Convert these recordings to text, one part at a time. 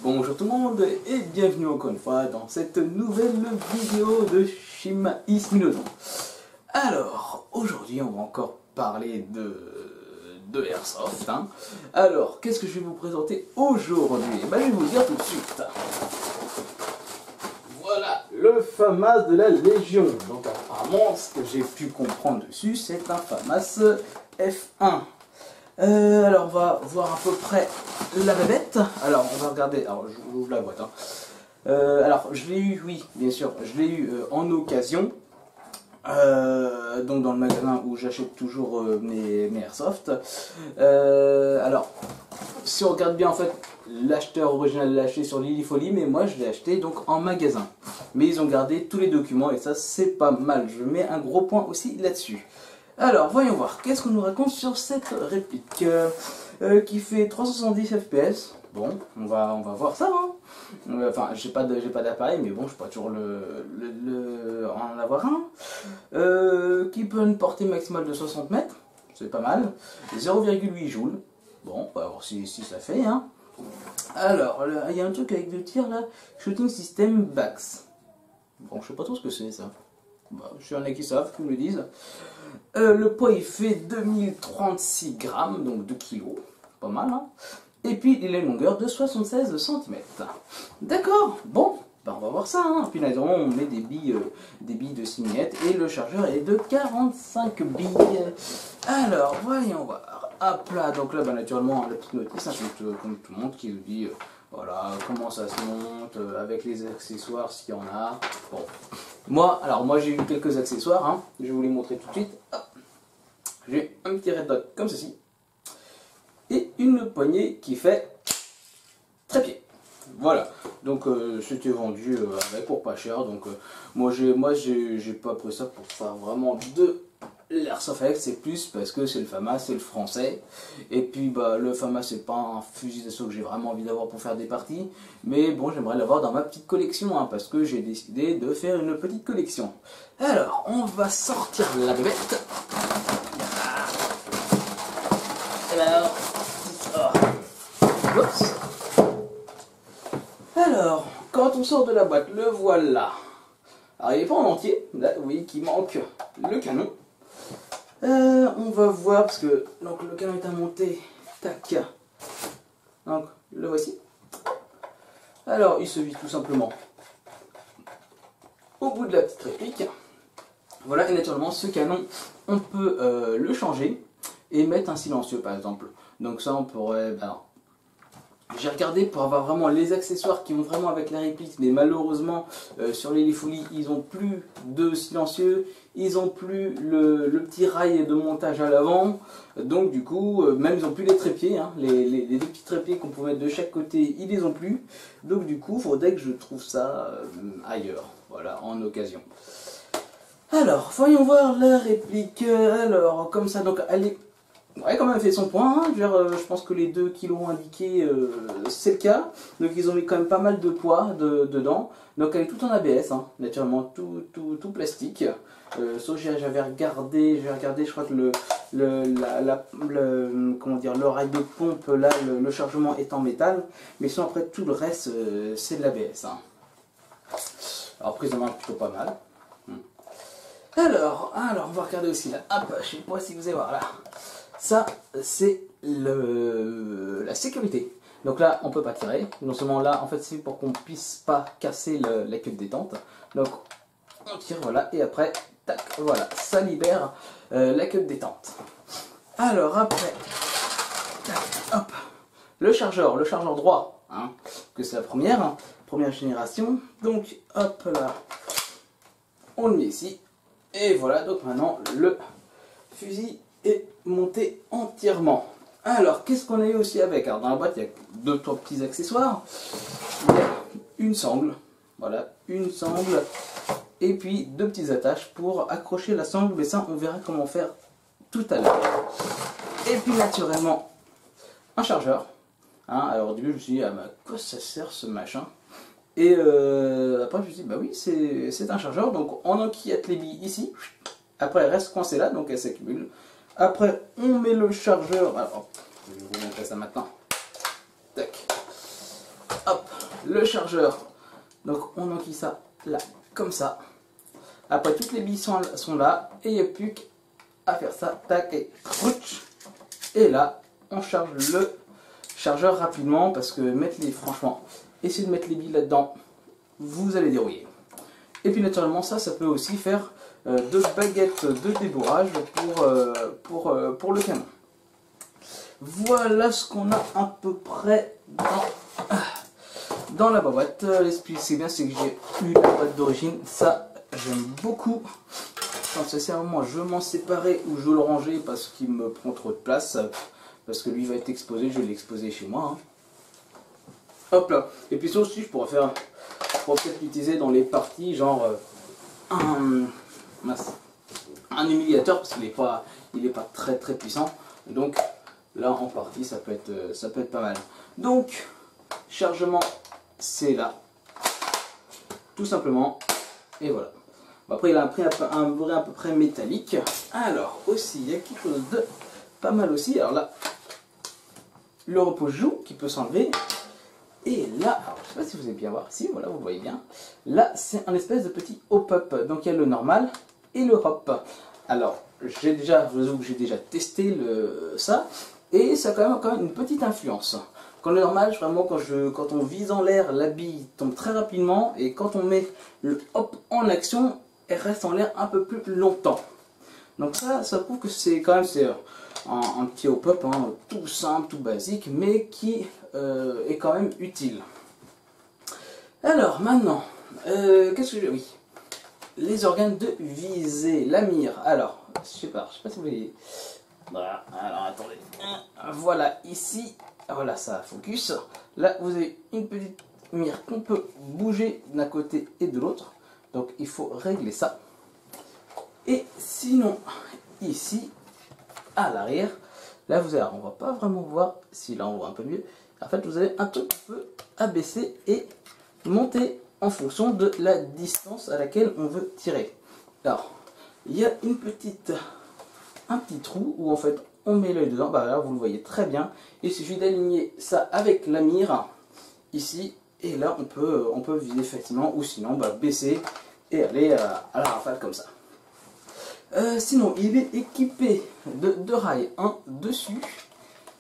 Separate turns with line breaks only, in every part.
Bonjour tout le monde et bienvenue encore une fois dans cette nouvelle vidéo de Shimaïs Minodon. Alors, aujourd'hui on va encore parler de Airsoft. Alors, qu'est-ce que je vais vous présenter aujourd'hui? Je vais vous le dire tout de suite. Voilà, le FAMAS de la Légion. Donc apparemment, ce que j'ai pu comprendre dessus, c'est un FAMAS F1. Alors on va voir à peu près la bébête. Alors on va regarder, alors je vous ouvre la boîte. Alors je l'ai eu, oui bien sûr, je l'ai eu en occasion. Donc dans le magasin où j'achète toujours mes airsoft. Alors si on regarde bien en fait, l'acheteur original l'a acheté sur Lilifolie, mais moi je l'ai acheté donc en magasin. Mais ils ont gardé tous les documents et ça c'est pas mal. Je mets un gros point aussi là-dessus. Alors, voyons voir, qu'est-ce qu'on nous raconte sur cette réplique qui fait 370 fps. Bon, on va voir ça. Enfin, j'ai pas d'appareil, mais bon, je peux pas toujours en avoir un. Qui peut une portée maximale de 60 mètres, c'est pas mal. 0,8 joules. Bon, on va voir si ça fait. Alors, il y a un truc avec le tir là, Shooting System Bax. Bon, je sais pas trop ce que c'est ça. Bah, je suis un qui savent, qui me le disent. Le poids il fait 2036 grammes, donc 2 kg, pas mal. Et puis il a une longueur de 76 cm. D'accord, bon, bah, on va voir ça. Puis naturellement on met des billes de 6 mm et le chargeur est de 45 billes. Alors voyons voir. Hop là, donc là bah, naturellement la petite notice, comme tout le monde qui nous dit voilà comment ça se monte, avec les accessoires s'il y en a. Bon. Moi j'ai eu quelques accessoires, je vais vous les montrer tout de suite. J'ai un petit red dot comme ceci et une poignée qui fait trépied. Voilà, donc c'était vendu avec pour pas cher. Donc moi j'ai pas pris ça pour faire vraiment de l'airsoft avec, c'est plus parce que c'est le FAMAS, c'est le français. Et puis bah le FAMAS c'est pas un fusil d'assaut que j'ai vraiment envie d'avoir pour faire des parties, mais bon j'aimerais l'avoir dans ma petite collection parce que j'ai décidé de faire une petite collection. Alors on va sortir la bébête. Alors, quand on sort de la boîte, le voilà. Alors il n'est pas en entier, là vous voyez qu'il manque le canon. On va voir parce que donc, le canon est à monter. Tac. Donc le voici. Alors il se vide tout simplement au bout de la petite réplique. Voilà, et naturellement ce canon on peut le changer et mettre un silencieux par exemple. Donc ça on pourrait... j'ai regardé pour avoir vraiment les accessoires qui vont vraiment avec la réplique, mais malheureusement sur les Lilifolie ils n'ont plus de silencieux, ils n'ont plus le petit rail de montage à l'avant, donc du coup même ils n'ont plus les trépieds, les deux petits trépieds qu'on pouvait mettre de chaque côté ils les ont plus, donc du coup il faudrait que je trouve ça ailleurs, voilà, en occasion. Alors voyons voir la réplique. Alors comme ça, donc elle est... ouais, quand même fait son point, je pense que les 2 kilos indiqués, c'est le cas. Donc ils ont mis quand même pas mal de poids dedans. Donc elle est tout en ABS, naturellement tout plastique. Sauf j'avais regardé, je crois que comment dire, l'oreille de pompe, là, le chargement est en métal. Mais sinon après tout le reste, c'est de l'ABS. Alors prise en main plutôt pas mal. Alors, on va regarder aussi là. Hop, je sais pas si vous allez voir là. Ça, c'est la sécurité. Donc là, on peut pas tirer. Non seulement là, en fait, c'est pour qu'on puisse pas casser la queue de détente. Donc, on tire, voilà. Et après, tac, voilà. Ça libère la queue de détente. Alors, après, tac, hop. Le chargeur droit. Que c'est la première génération. Donc, hop là. On le met ici. Et voilà, donc maintenant, le fusil est monté entièrement. Alors, qu'est-ce qu'on a eu aussi avec? Alors, dans la boîte, il y a 2-3 petits accessoires. Il y a une sangle, voilà, une sangle, et puis 2 petites attaches pour accrocher la sangle, mais ça, on verra comment faire tout à l'heure. Et puis, naturellement, un chargeur. Alors, au début, je me suis dit, ah, mais à quoi ça sert ce machin? Et après, je me suis dit, bah oui, c'est un chargeur, donc on enquillette les billes ici. Après, elle reste coincée là, donc elle s'accumule. Après, on met le chargeur. Alors, je vais vous montrer ça maintenant. Tac. Hop. le chargeur. Donc on enquille ça là, comme ça. Après toutes les billes sont là et il n'y a plus qu'à faire ça, tac et trouch. Et là on charge le chargeur rapidement parce que franchement, essayez de mettre les billes là-dedans, vous allez dérouiller. Et puis naturellement ça peut aussi faire deux baguettes de débourrage pour le canon. Voilà ce qu'on a à peu près dans la boîte. C'est bien, c'est que j'ai eu la boîte d'origine, ça j'aime beaucoup. Quand sincèrement je veux m'en séparer ou je veux le ranger parce qu'il me prend trop de place, parce que lui va être exposé, je vais l'exposer chez moi. Hop là. Et puis ça aussi je pourrais peut-être l'utiliser dans les parties genre un humiliateur parce qu'il est pas très puissant. Donc là en partie ça peut être pas mal. Donc chargement c'est là, tout simplement. Et voilà. Après il a un vrai à peu près métallique. Alors aussi il y a quelque chose de pas mal aussi. Alors là le repose-joue qui peut s'enlever. Et là, alors, je ne sais pas si vous allez bien voir, si voilà vous voyez bien, là c'est un espèce de petit hop-up, donc il y a le normal et le hop. Alors je vous avoue que j'ai déjà testé ça, et ça a quand même une petite influence. Quand le normal, vraiment quand on vise en l'air, la bille tombe très rapidement, et quand on met le hop en action, elle reste en l'air un peu plus longtemps. Donc ça prouve que c'est quand même un petit hop-up, hein, tout simple, tout basique, mais qui est quand même utile. Alors maintenant, qu'est-ce que j'ai? Oui, les organes de visée, la mire. Alors, je sais pas si vous voyez. Voilà, alors attendez. Voilà, ici, voilà, ça focus. Là, vous avez une petite mire qu'on peut bouger d'un côté et de l'autre. Donc, il faut régler ça. Et sinon, ici, à l'arrière, là vous avez, on va pas vraiment voir, si là on voit un peu mieux, en fait vous avez un truc qui peut abaisser et monter en fonction de la distance à laquelle on veut tirer. Alors, il y a un petit trou où en fait on met l'œil dedans, bah là vous le voyez très bien, il suffit d'aligner ça avec la mire, ici, et là on peut viser facilement, ou sinon bah, baisser et aller à la rafale comme ça. Sinon, il est équipé de deux rails, un dessus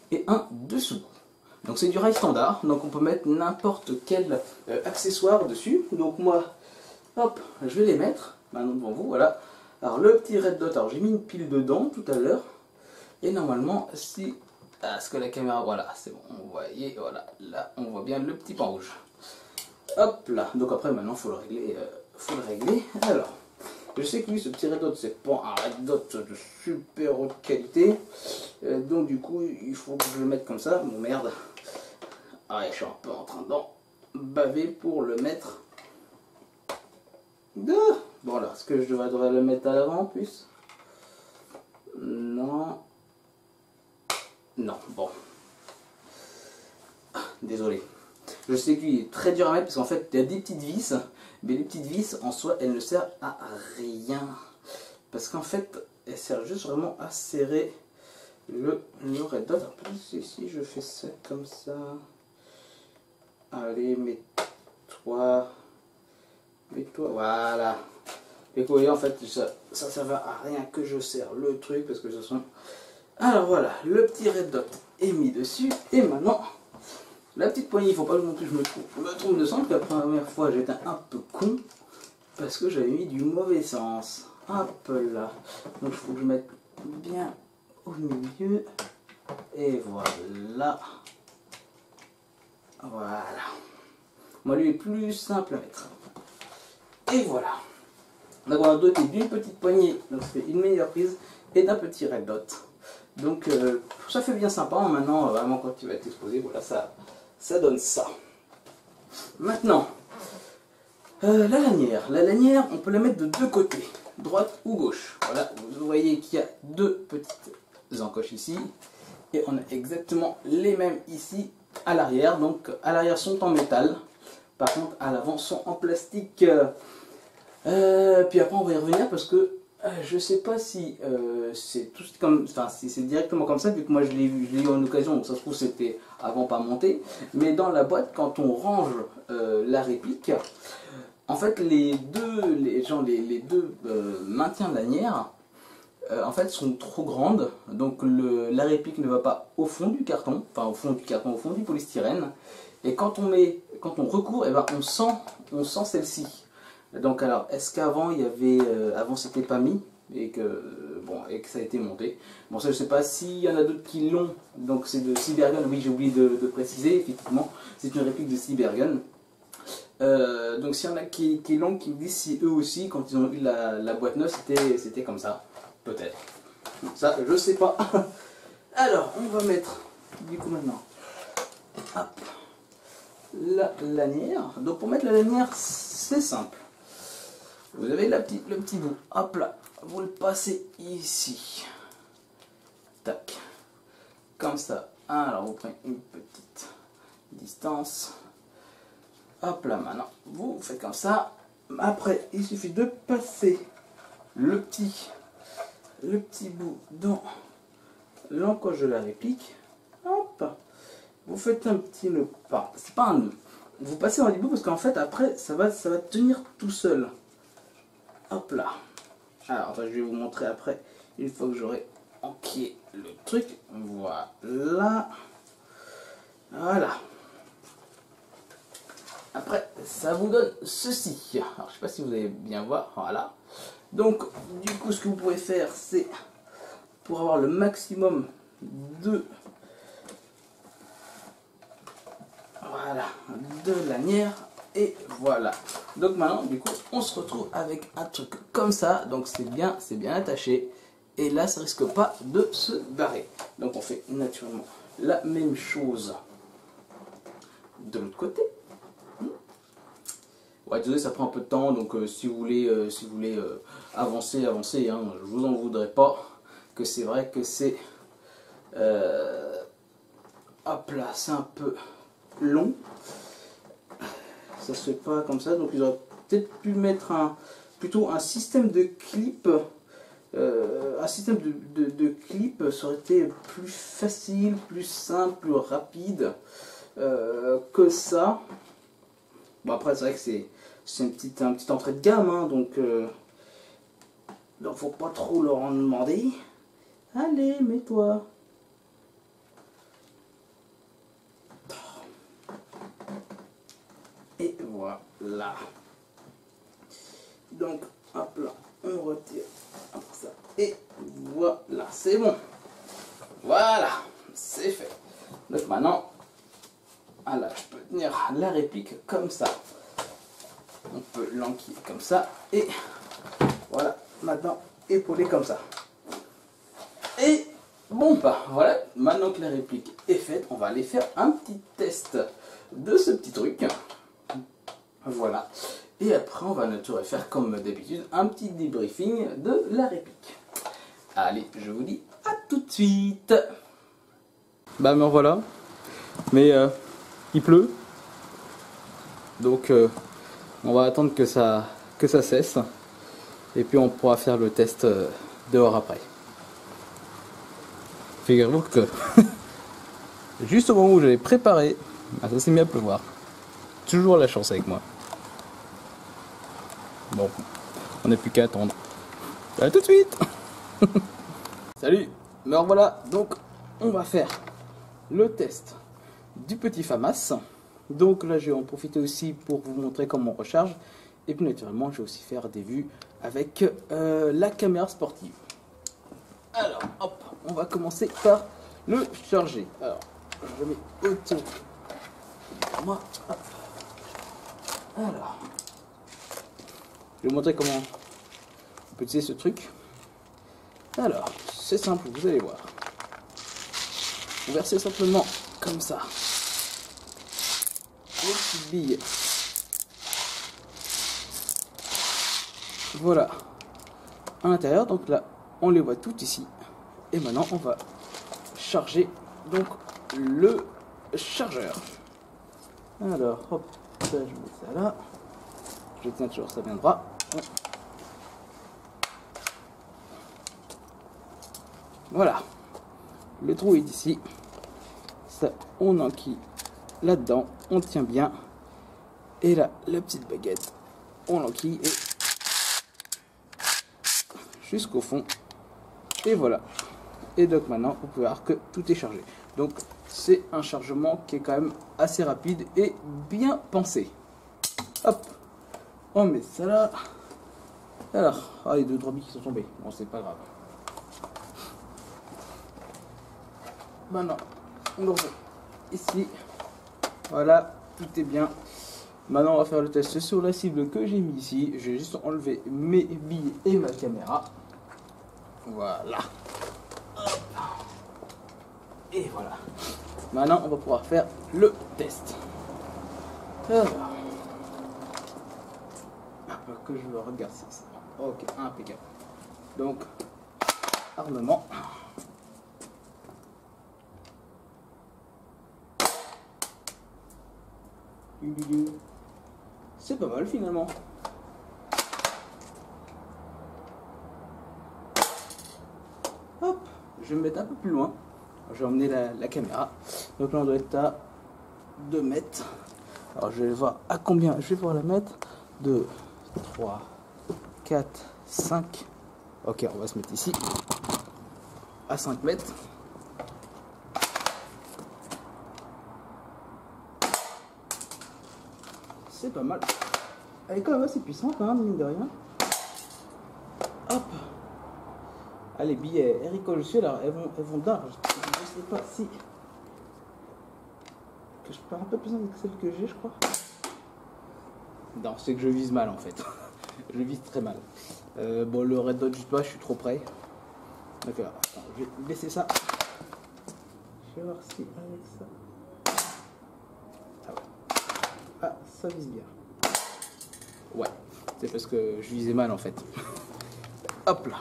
et un dessous. Donc c'est du rail standard, donc on peut mettre n'importe quel accessoire dessus. Donc moi, hop, je vais les mettre maintenant devant vous, voilà. Alors le petit red dot, alors j'ai mis une pile dedans tout à l'heure. Et normalement, si... Est-ce que la caméra, voilà, c'est bon, vous voyez, voilà, là on voit bien le petit pan rouge. Hop là, donc après maintenant il faut le régler, Alors... Je sais que lui, ce petit red dot, c'est pas un red dot de super haute qualité. Donc du coup, il faut que je le mette comme ça. Bon merde. Ah, je suis un peu en train d'en baver pour le mettre. Bon alors, est-ce que je devrais le mettre à l'avant en plus? Non. Non, bon. Désolé. Je sais qu'il est très dur à mettre parce qu'en fait, il y a des petites vis. Mais les petites vis, en soi, elles ne servent à rien. Parce qu'en fait, elles servent juste vraiment à serrer le red dot. Alors, peut-être si je fais ça comme ça. Allez, mets-toi. Voilà. Et vous voyez, en fait, ça va à rien que je serre le truc. Parce que ce sont... Alors voilà, le petit red dot est mis dessus. Et maintenant... La petite poignée, il ne faut pas non plus que je me trompe de sens, parce que la première fois j'étais un peu con, parce que j'avais mis du mauvais sens. Hop là. Donc il faut que je mette bien au milieu. Et voilà. Voilà. Moi lui est plus simple à mettre. Et voilà. Donc on a doté d'une petite poignée, donc ça fait une meilleure prise, et d'un petit red dot. Donc ça fait bien sympa, hein. Maintenant vraiment quand il va être exposé, voilà, ça donne ça. Maintenant, la lanière. La lanière, on peut la mettre de deux côtés, droite ou gauche. Voilà, vous voyez qu'il y a deux petites encoches ici. Et on a exactement les mêmes ici à l'arrière. Donc à l'arrière sont en métal. Par contre à l'avant sont en plastique. Puis après on va y revenir parce que Je sais pas si c'est tout comme, enfin si c'est directement comme ça, vu que moi je l'ai eu en occasion, donc ça se trouve c'était avant pas monté. Mais dans la boîte, quand on range la réplique, en fait les deux maintiens lanières, en fait sont trop grandes, donc la réplique ne va pas au fond du carton, enfin au fond du carton, au fond du polystyrène. Et quand on recourt, et ben on sent celle-ci. Donc alors, est-ce qu'avant il y avait, avant c'était pas mis et que ça a été monté. Bon ça je sais pas s'il y en a d'autres qui l'ont. Donc c'est de Cybergun, oui j'ai oublié de préciser, effectivement c'est une réplique de Cybergun. Donc s'il y en a qui l'ont, qui me disent si eux aussi quand ils ont eu la boîte neuve c'était comme ça, peut-être. Ça je sais pas. Alors on va mettre du coup maintenant, hop, la lanière. Donc pour mettre la lanière c'est simple. Vous avez le petit bout, hop là, vous le passez ici, tac, comme ça. Alors vous prenez une petite distance, hop là, maintenant vous faites comme ça. Après il suffit de passer le petit bout dans l'encoche de la réplique, hop, vous faites un petit nœud, enfin c'est pas un nœud, vous passez dans les bouts parce qu'en fait après ça va tenir tout seul. Hop là. Alors, enfin, je vais vous montrer après, une fois que j'aurai enquillé le truc. Voilà. Voilà. Après, ça vous donne ceci. Alors, je sais pas si vous allez bien voir. Voilà. Donc, du coup, ce que vous pouvez faire, c'est pour avoir le maximum de... Voilà. De lanières. Et voilà. Donc maintenant, du coup, on se retrouve avec un truc comme ça. Donc c'est bien attaché. Et là, ça risque pas de se barrer. Donc on fait naturellement la même chose de l'autre côté. Ouais, désolé, ça prend un peu de temps. Donc si vous voulez, avancer, avancez. Hein, je vous en voudrais pas. Que c'est vrai que c'est... hop là, c'est un peu long. Ça se fait pas comme ça, donc ils auraient peut-être pu mettre plutôt un système de clip. Un système de clip, ça aurait été plus facile, plus simple, plus rapide que ça. Bon après c'est vrai que c'est un petit entrée de gamme, hein, donc faut pas trop leur en demander. Allez, mets-toi. Et voilà. Donc, hop là, on retire ça. Et voilà, c'est bon. Voilà, c'est fait. Donc maintenant, voilà, je peux tenir la réplique comme ça. On peut l'enquiller comme ça. Et voilà, maintenant, épauler comme ça. Et bon, bah voilà, maintenant que la réplique est faite, on va aller faire un petit test de ce petit truc. Voilà. Et après, on va naturellement faire comme d'habitude un petit débriefing de la réplique. Allez, je vous dis à tout de suite. Bah me revoilà. Mais il pleut. Donc on va attendre que ça cesse. Et puis on pourra faire le test dehors après. Figurez-vous que juste au moment où j'avais préparé, ça s'est mis à pleuvoir. Toujours la chance avec moi. Bon, on n'a plus qu'à attendre. À tout de suite. Salut, me revoilà. Donc, on va faire le test du petit FAMAS. Donc là, je vais en profiter aussi pour vous montrer comment on recharge. Et puis naturellement, je vais aussi faire des vues avec la caméra sportive. Alors, hop, on va commencer par le charger. Alors, je mets autour de moi. Hop. Alors, je vais vous montrer comment on peut utiliser ce truc. Alors, c'est simple, vous allez voir. Vous versez simplement comme ça les petites billes. Voilà, à l'intérieur. Donc là, on les voit toutes ici. Et maintenant, on va charger donc le chargeur. Alors, hop, ça, je mets ça là. Je tiens toujours, ça viendra. Voilà, le trou est ici. Ça, on enquille là-dedans, on tient bien. Et là, la petite baguette, on l'enquille et jusqu'au fond. Et voilà. Et donc maintenant, vous pouvez voir que tout est chargé. Donc c'est un chargement qui est quand même assez rapide et bien pensé. Hop, on met ça là. Alors, ah, les 2-3 billes qui sont tombées. Bon, c'est pas grave. Maintenant, on le remet ici. Voilà, tout est bien. Maintenant, on va faire le test sur la cible que j'ai mis ici. J'ai juste enlevé mes billes et ma caméra. Voilà. Hop. Et voilà. Maintenant, on va pouvoir faire le test. Alors, que je regarde ça. Ok, impeccable. Donc, armement. C'est pas mal finalement. Hop, je vais me mettre un peu plus loin. Je vais emmener la caméra. Donc là on doit être à 2 mètres. Alors je vais voir à combien je vais pouvoir la mettre. 2, 3, 4, 5. Ok, on va se mettre ici. À 5 mètres. C'est pas mal. Elle est quand même assez puissante, hein, mine de rien. Hop. Ah, les billes, elles rigolent dessus, alors elles vont d'arge. Je sais pas si... Que je pars un peu plus avec celle que j'ai, je crois. Non, c'est que je vise mal, en fait. Je vise très mal. Bon, le red dot, juste pas, je suis trop près. Donc, attends, je vais baisser ça. Je vais voir si avec ça... Ah ouais. Ah, ça vise bien. Ouais, c'est parce que je visais mal en fait. Hop là.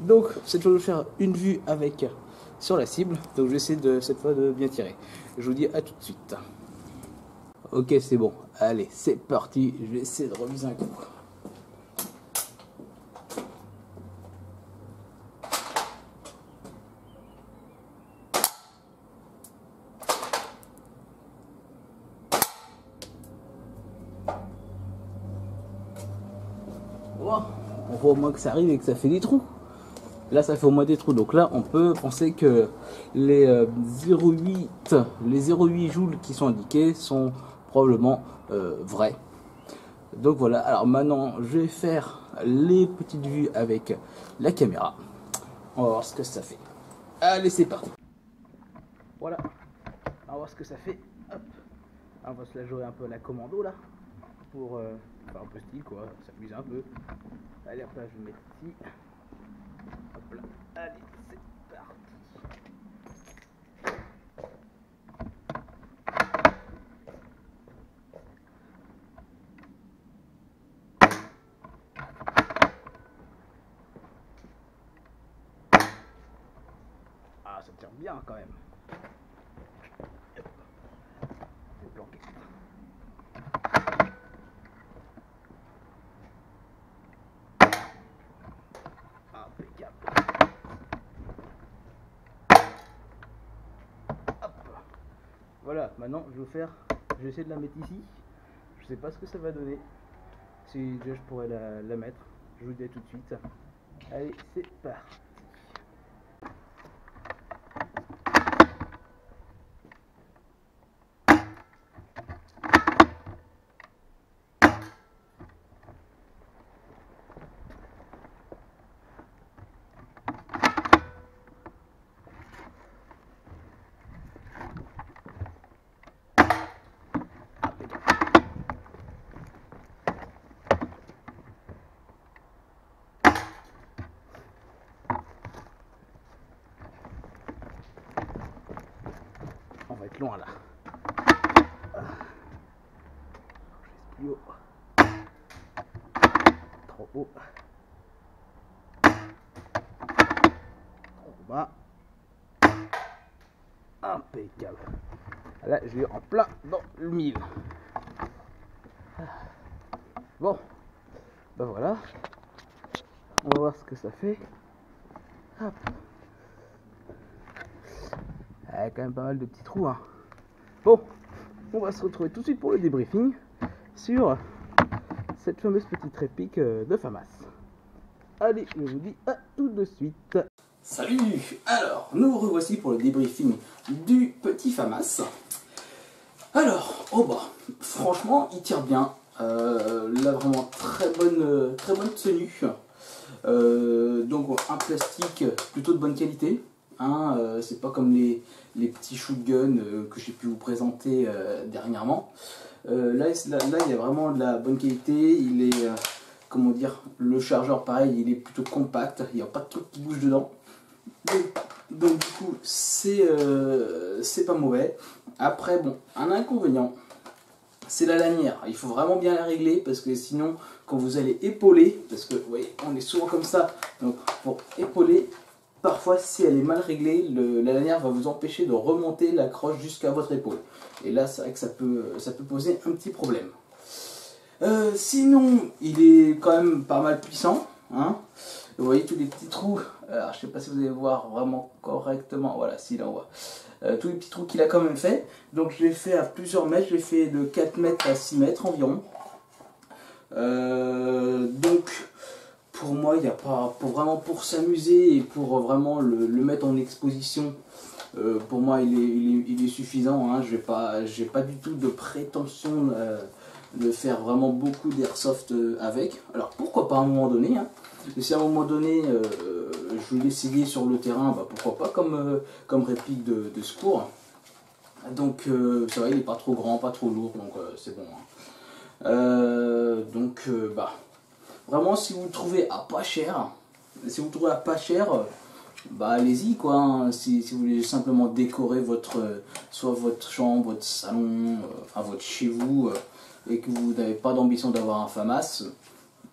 Donc, cette fois, je vais faire une vue avec sur la cible. Donc, je vais essayer cette fois de bien tirer. Je vous dis à tout de suite. Ok, c'est bon. Allez, c'est parti. Je vais essayer de reviser un coup. Wow. On voit au moins que ça arrive et que ça fait des trous. Là, ça fait au moins des trous. Donc là, on peut penser que les 0,8 joules qui sont indiqués sont probablement vrais. Donc voilà. Alors maintenant, je vais faire les petites vues avec la caméra. On va voir ce que ça fait. Allez, c'est parti. Voilà. On va voir ce que ça fait. Hop. On va se la jouer un peu à la commando là. Pour faire un peu style quoi. S'amuser un peu. Allez, hop là, je vais mettre ici. Hop là, allez, c'est parti. Ah, ça tire bien quand même. C'est planqué. Impeccable. Hop. Voilà, maintenant je vais essayer de la mettre ici. Je sais pas ce que ça va donner. Si déjà je pourrais la mettre. Je vous dis à tout de suite. Allez, c'est parti. On va être loin là. Plus haut. Trop haut. Trop bas. Impeccable. Là, je vais en plein dans le mille. Bon, ben voilà. On va voir ce que ça fait. Hop. a quand même pas mal de petits trous. Hein. Bon, on va se retrouver tout de suite pour le débriefing sur cette fameuse petite réplique de FAMAS. Allez, je vous dis à tout de suite. Salut! Alors, nous revoici pour le débriefing du petit FAMAS. Alors, oh bah, franchement, il tire bien. Là, vraiment très bonne tenue. Donc, un plastique plutôt de bonne qualité. Hein, c'est pas comme les petits shotguns que j'ai pu vous présenter dernièrement. Là, il y a vraiment de la bonne qualité. Il est, comment dire, le chargeur, pareil, il est plutôt compact. Il n'y a pas de truc qui bouge dedans. Donc du coup, c'est pas mauvais. Après, bon, un inconvénient, c'est la lanière. Il faut vraiment bien la régler parce que sinon, quand vous allez épauler, parce que vous voyez, on est souvent comme ça, donc pour épauler, parfois si elle est mal réglée, la lanière va vous empêcher de remonter la croche jusqu'à votre épaule. Et là, c'est vrai que ça peut poser un petit problème. Sinon, il est quand même pas mal puissant. Hein. Vous voyez tous les petits trous. Alors, je ne sais pas si vous allez voir vraiment correctement. Voilà, si là on voit. Tous les petits trous qu'il a quand même fait. Donc je l'ai fait à plusieurs mètres. Je l'ai fait de 4 mètres à 6 mètres environ. Donc pour moi, il n'y a pas. Pour s'amuser et pour vraiment le mettre en exposition, pour moi il est suffisant. Hein. J'ai pas du tout de prétention de faire vraiment beaucoup d'airsoft avec. Alors pourquoi pas à un moment donné. Hein. Et si à un moment donné je voulais essayer sur le terrain, bah, pourquoi pas comme réplique de secours. Donc c'est vrai, il n'est pas trop grand, pas trop lourd, donc c'est bon. Hein. Bah, vraiment si vous le trouvez à pas cher, bah allez-y quoi. Hein. Si vous voulez simplement décorer soit votre chambre, votre salon, enfin votre chez vous, et que vous n'avez pas d'ambition d'avoir un FAMAS,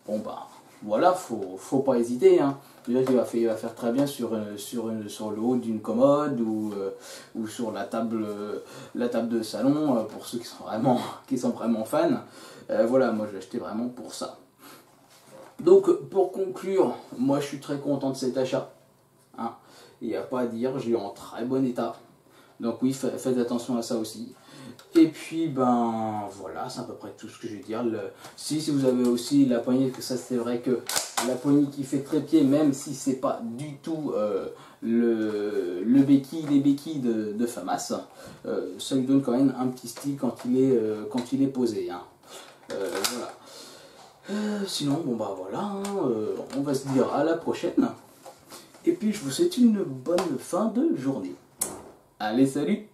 bon bah voilà, faut pas hésiter. Hein. Déjà il va faire très bien sur le haut d'une commode ou sur la table de salon pour ceux qui sont vraiment fans. Voilà, moi j'ai acheté vraiment pour ça. Donc pour conclure, moi je suis très content de cet achat. Hein. Il n'y a pas à dire, j'ai eu en très bon état. Donc oui, faites attention à ça aussi. Et puis ben voilà, c'est à peu près tout ce que je vais dire. Si vous avez aussi la poignée, que ça c'est vrai que la poignée qui fait trépied, même si c'est pas du tout les béquilles de FAMAS, ça lui donne quand même un petit style quand il est posé. Hein. Voilà. Sinon bon bah voilà, hein, on va se dire à la prochaine. Et puis je vous souhaite une bonne fin de journée. Allez, salut!